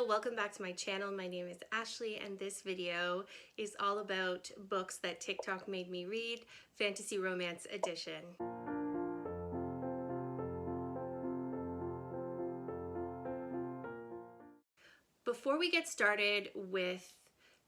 Hello, welcome back to my channel. My name is Ashley and this video is all about books that TikTok made me read, Fantasy Romance Edition. Before we get started with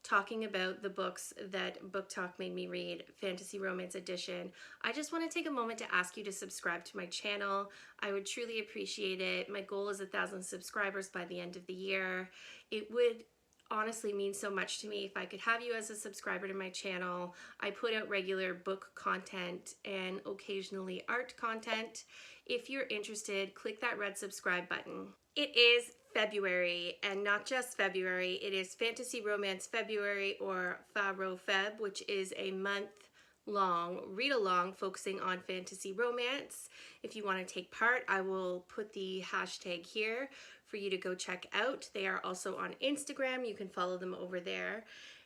talking about the books that BookTok made me read, Fantasy Romance Edition, I just want to take a moment to ask you to subscribe to my channel. I would truly appreciate it. My goal is 1,000 subscribers by the end of the year. It would honestly mean so much to me if I could have you as a subscriber to my channel. I put out regular book content and occasionally art content. If you're interested, click that red subscribe button. It is February, and not just February, it is Fantasy Romance February, or FaRoFeb, which is a month-long read-along focusing on fantasy romance. If you want to take part, I will put the hashtag here for you to go check out. They are also on Instagram. You can follow them over there.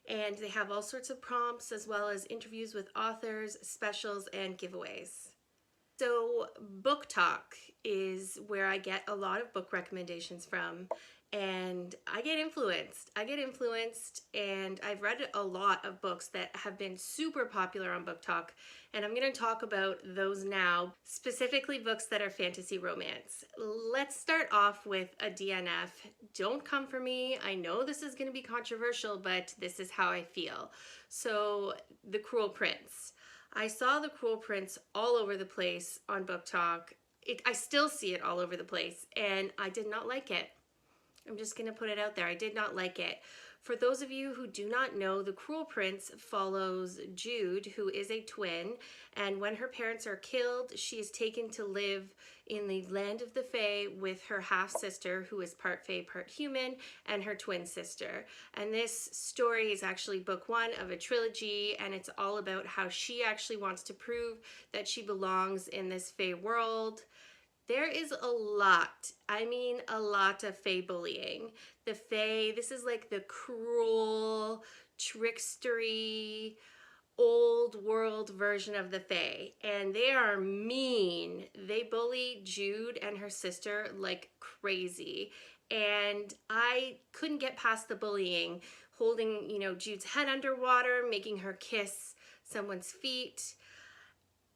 And they have all sorts of prompts as well as interviews with authors, specials, and giveaways. So BookTok is where I get a lot of book recommendations from, and I get influenced. And I've read a lot of books that have been super popular on BookTok, and I'm going to talk about those now, specifically books that are fantasy romance. Let's start off with a DNF. Don't come for me. I know this is going to be controversial, but this is how I feel. So, The Cruel Prince. I saw The Cruel Prince all over the place on BookTok. I still see it all over the place, and I did not like it. I'm just going to put it out there. I did not like it. For those of you who do not know, The Cruel Prince follows Jude, who is a twin, and when her parents are killed, she is taken to live in the land of the Fae with her half-sister, who is part Fae, part human, and her twin sister. And this story is actually book one of a trilogy, and it's all about how she actually wants to prove that she belongs in this Fae world. There is a lot, I mean a lot of Fae bullying. The Fae, this is like the cruel, trickstery, old world version of the Fae, and they are mean. They bully Jude and her sister like crazy, and I couldn't get past the bullying, holding, Jude's head underwater, making her kiss someone's feet.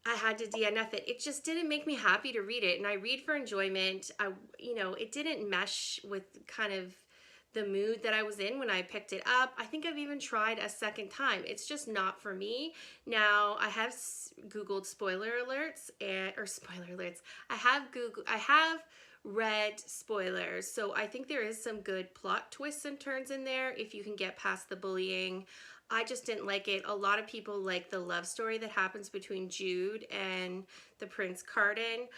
I had to DNF it. It just didn't make me happy to read it, and I read for enjoyment. It didn't mesh with kind of the mood that I was in when I picked it up. I think I've even tried a second time. It's just not for me. Now, I have Googled spoiler alerts, I have read spoilers, so I think there is some good plot twists and turns in there if you can get past the bullying. I just didn't like it. A lot of people like the love story that happens between Jude and the Prince Cardan.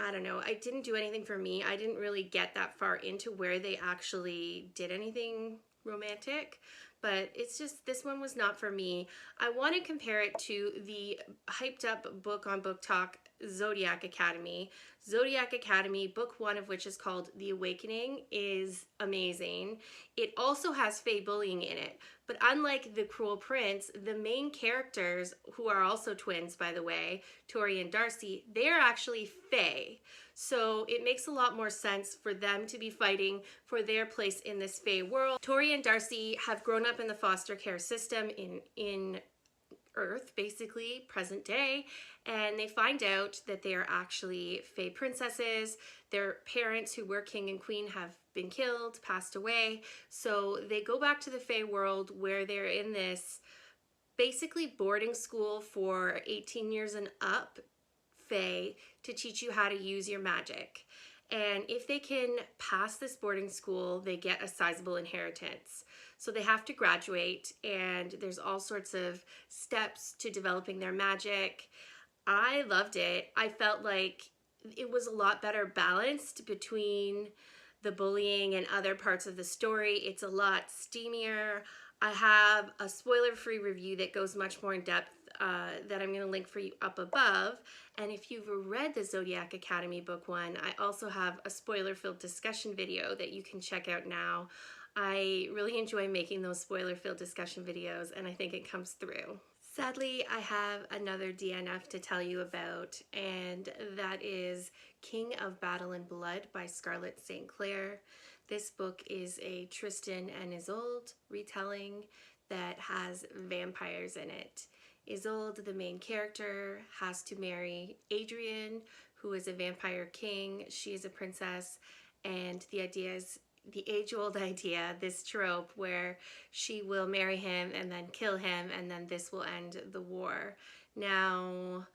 I don't know. It didn't do anything for me. I didn't really get that far into where they actually did anything romantic, but it's just, this one was not for me. I want to compare it to the hyped up book on BookTok, Zodiac Academy. Zodiac Academy, book one of which is called The Awakening, is amazing. It also has Fae bullying in it, but unlike The Cruel Prince, the main characters, who are also twins by the way, Tori and Darcy, they're actually Fae. So it makes a lot more sense for them to be fighting for their place in this Fae world. Tori and Darcy have grown up in the foster care system in Earth, basically, present day, and they find out that they are actually Fae princesses. Their parents, who were king and queen, have been killed, passed away, so they go back to the Fae world where they're in this basically boarding school for 18 years and up Fae to teach you how to use your magic. And if they can pass this boarding school, they get a sizable inheritance. So they have to graduate, and there's all sorts of steps to developing their magic. I loved it. I felt like it was a lot better balanced between the bullying and other parts of the story. It's a lot steamier. I have a spoiler-free review that goes much more in depth that I'm going to link for you up above. And if you've read the Zodiac Academy book one, I also have a spoiler-filled discussion video that you can check out now. I really enjoy making those spoiler-filled discussion videos, and I think it comes through. Sadly, I have another DNF to tell you about, and that is King of Battle and Blood by Scarlett St. Clair. This book is a Tristan and Isolde retelling that has vampires in it. Isolde, the main character, has to marry Adrian, who is a vampire king. She is a princess, and the idea is the age-old idea, this trope where she will marry him and then kill him, and then this will end the war. Now,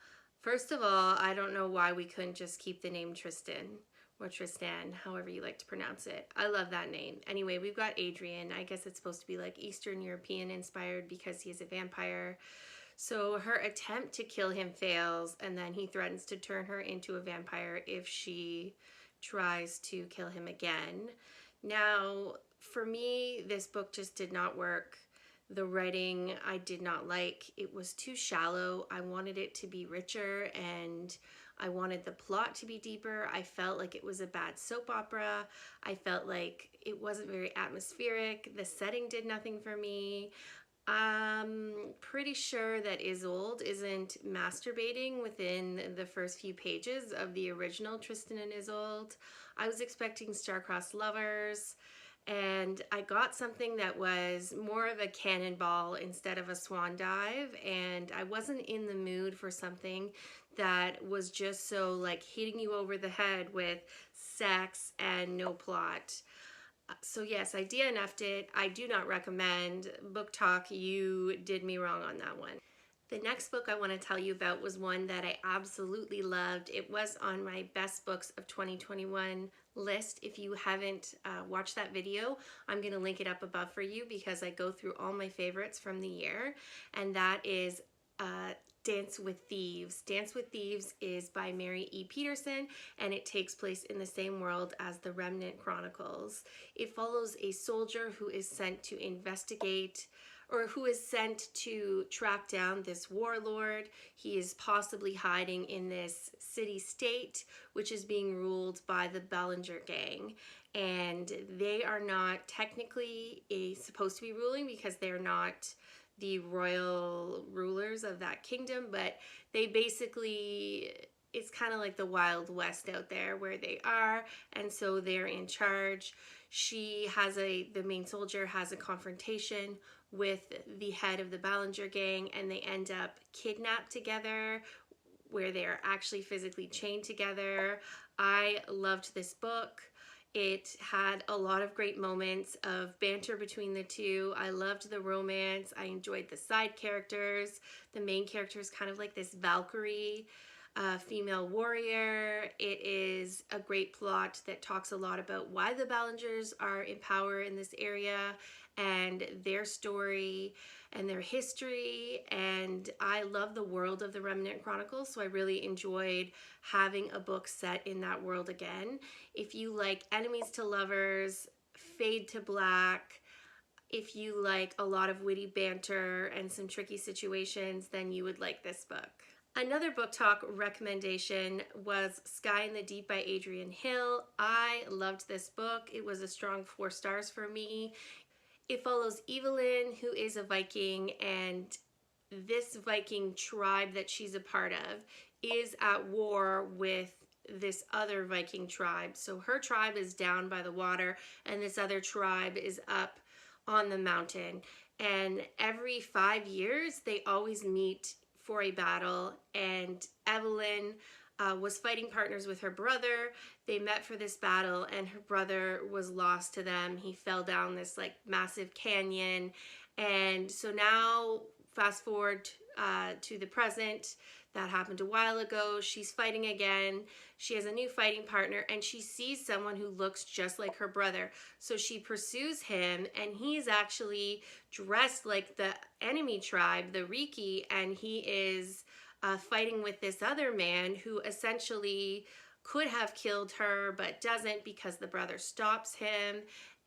first of all, I don't know why we couldn't just keep the name Tristan or Tristan, however you like to pronounce it. I love that name. Anyway, we've got Adrian. I guess it's supposed to be like Eastern European inspired because he's a vampire. So her attempt to kill him fails, and then he threatens to turn her into a vampire if she tries to kill him again. Now, for me, this book just did not work. The writing I did not like. It was too shallow. I wanted it to be richer, and I wanted the plot to be deeper. I felt like it was a bad soap opera. I felt like it wasn't very atmospheric. The setting did nothing for me. I'm pretty sure that Isolde isn't masturbating within the first few pages of the original Tristan and Isolde. I was expecting star-crossed lovers, and I got something that was more of a cannonball instead of a swan dive, and I wasn't in the mood for something that was just so like hitting you over the head with sex and no plot. So yes, I DNF'd it. I do not recommend. BookTok, you did me wrong on that one. The next book I want to tell you about was one that I absolutely loved. It was on my best books of 2021 list. If you haven't watched that video, I'm going to link it up above for you because I go through all my favorites from the year, and that is Dance with Thieves. Dance with Thieves is by Mary E. Peterson, and it takes place in the same world as the Remnant Chronicles. It follows a soldier who is sent to investigate, or who is sent to track down this warlord. He is possibly hiding in this city-state, which is being ruled by the Ballinger gang. And they are not technically supposed to be ruling because they're not the royal rulers of that kingdom, but they basically, it's kind of like the Wild West out there where they are, and so they're in charge. The main soldier has a confrontation with the head of the Ballinger gang, and they end up kidnapped together where they are actually physically chained together. I loved this book. It had a lot of great moments of banter between the two. I loved the romance. I enjoyed the side characters. The main character is kind of like this Valkyrie female warrior. It is a great plot that talks a lot about why the Ballingers are in power in this area and their story and their history. And I love the world of the Remnant Chronicles, so I really enjoyed having a book set in that world again. If you like enemies to lovers, fade to black, if you like a lot of witty banter and some tricky situations, then you would like this book. Another BookTok recommendation was Sky in the Deep by Adrian Hill. I loved this book. It was a strong 4 stars for me. It follows Evelyn, who is a Viking, and this Viking tribe that she's a part of is at war with this other Viking tribe. So her tribe is down by the water, and this other tribe is up on the mountain. And every 5 years, they always meet for a battle, and Evelyn was fighting partners with her brother. They met for this battle, and her brother was lost to them. He fell down this like massive canyon, and so now fast forward to the present. That happened a while ago. She's fighting again. She has a new fighting partner, and she sees someone who looks just like her brother. So she pursues him, and he's actually dressed like the enemy tribe, the Riki, and he is fighting with this other man who essentially could have killed her but doesn't because the brother stops him.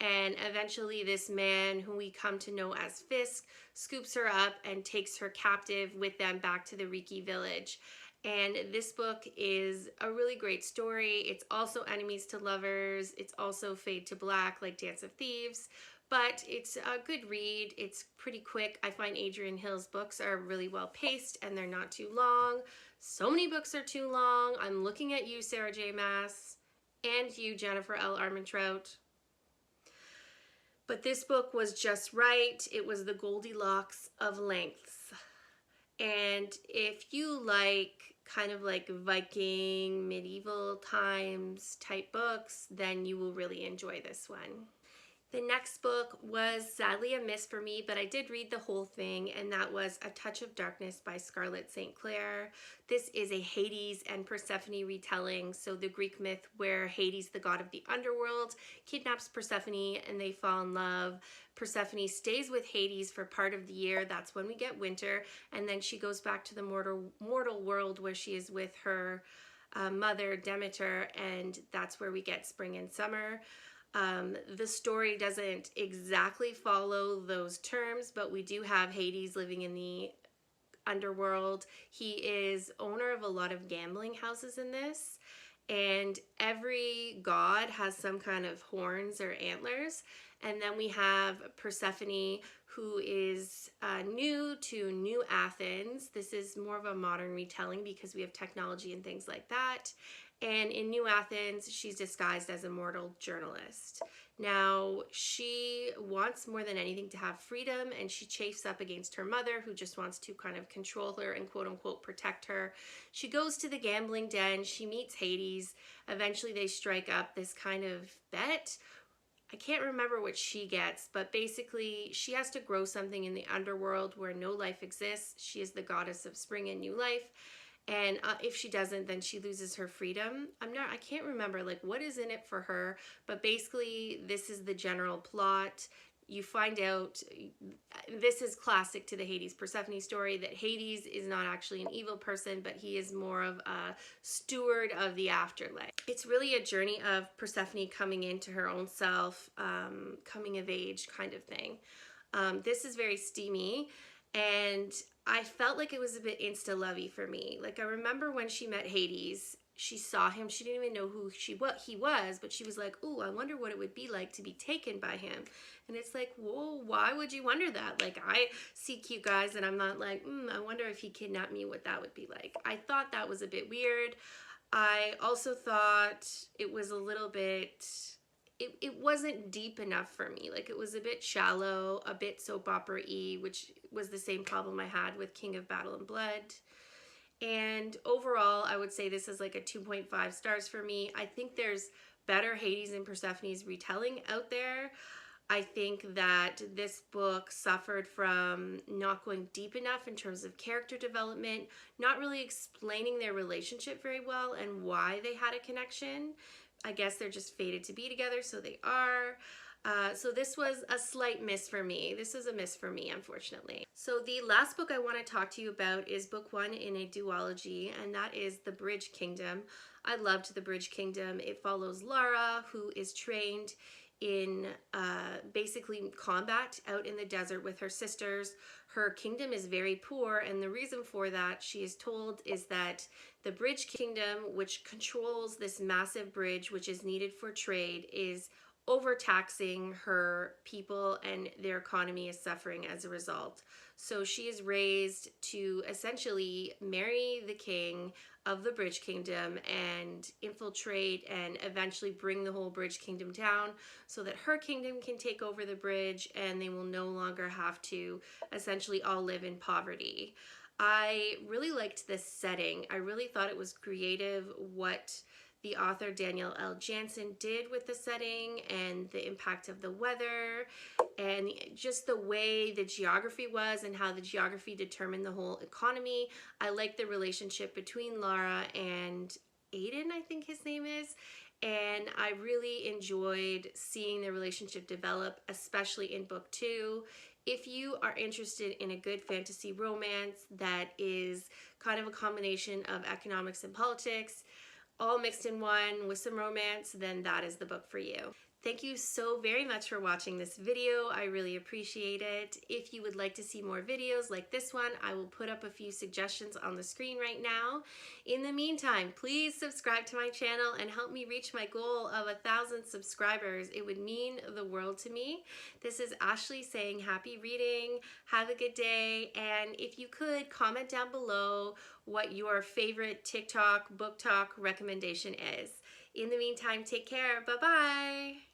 And eventually this man, who we come to know as Fisk, scoops her up and takes her captive with them back to the Riki village. And this book is a really great story. It's also enemies to lovers. It's also fade to black like Dance of Thieves. But it's a good read. It's pretty quick. I find Adrian Hill's books are really well paced and they're not too long. So many books are too long. I'm looking at you, Sarah J. Maas, and you, Jennifer L. Armentrout. But this book was just right. It was the Goldilocks of lengths. And if you like kind of like Viking, medieval times type books, then you will really enjoy this one. The next book was sadly a miss for me, but I did read the whole thing, and that was A Touch of Darkness by Scarlett St. Clair. This is a Hades and Persephone retelling, so the Greek myth where Hades, the god of the underworld, kidnaps Persephone and they fall in love. Persephone stays with Hades for part of the year, that's when we get winter, and then she goes back to the mortal world where she is with her mother Demeter, and that's where we get spring and summer. The story doesn't exactly follow those terms, but we do have Hades living in the underworld. He is owner of a lot of gambling houses in this, and every god has some kind of horns or antlers. And then we have Persephone, who is new to New Athens. This is more of a modern retelling because we have technology and things like that. And in New Athens, she's disguised as a mortal journalist. Now, she wants more than anything to have freedom, and she chafes up against her mother, who just wants to kind of control her and quote unquote protect her. She goes to the gambling den, she meets Hades. Eventually they strike up this kind of bet. I can't remember what she gets, but basically she has to grow something in the underworld where no life exists. She is the goddess of spring and new life. And if she doesn't, then she loses her freedom. I can't remember like what is in it for her, but basically this is the general plot. You find out, this is classic to the Hades Persephone story, that Hades is not actually an evil person, but he is more of a steward of the afterlife. It's really a journey of Persephone coming into her own self, coming of age kind of thing. This is very steamy, and I felt like it was a bit insta-lovey for me. Like, I remember when she met Hades, she saw him, she didn't even know who he was, but she was like, ooh, I wonder what it would be like to be taken by him. And it's like, whoa, why would you wonder that? Like, I see cute guys and I'm not like, I wonder if he kidnapped me, what that would be like. I thought that was a bit weird. I also thought it was a little bit, it wasn't deep enough for me. Like, it was a bit shallow, a bit soap opera-y, which was the same problem I had with King of Battle and Blood. And overall, I would say this is like a 2.5 stars for me. I think there's better Hades and Persephone's retelling out there. I think that this book suffered from not going deep enough in terms of character development, not really explaining their relationship very well and why they had a connection. I guess they're just fated to be together, so they are. So this was a slight miss for me. This was a miss for me, unfortunately. So the last book I want to talk to you about is book one in a duology, and that is The Bridge Kingdom. I loved The Bridge Kingdom. It follows Lara, who is trained in basically combat out in the desert with her sisters. Her kingdom is very poor, and the reason for that, she is told, is that the Bridge Kingdom, which controls this massive bridge which is needed for trade, is overtaxing her people, and their economy is suffering as a result. So she is raised to essentially marry the king of the Bridge Kingdom and infiltrate and eventually bring the whole Bridge Kingdom down so that her kingdom can take over the bridge and they will no longer have to essentially all live in poverty. I really liked this setting. I really thought it was creative what the author Danielle L. Jansen did with the setting and the impact of the weather and just the way the geography was and how the geography determined the whole economy. I like the relationship between Lara and Aiden, I think his name is, and I really enjoyed seeing the relationship develop, especially in book two. If you are interested in a good fantasy romance that is kind of a combination of economics and politics, all mixed in one with some romance, then that is the book for you. Thank you so very much for watching this video. I really appreciate it. If you would like to see more videos like this one, I will put up a few suggestions on the screen right now. In the meantime, please subscribe to my channel and help me reach my goal of 1,000 subscribers. It would mean the world to me. This is Ashley saying happy reading, have a good day, and if you could comment down below what your favorite TikTok, book talk recommendation is. In the meantime, take care. Bye-bye.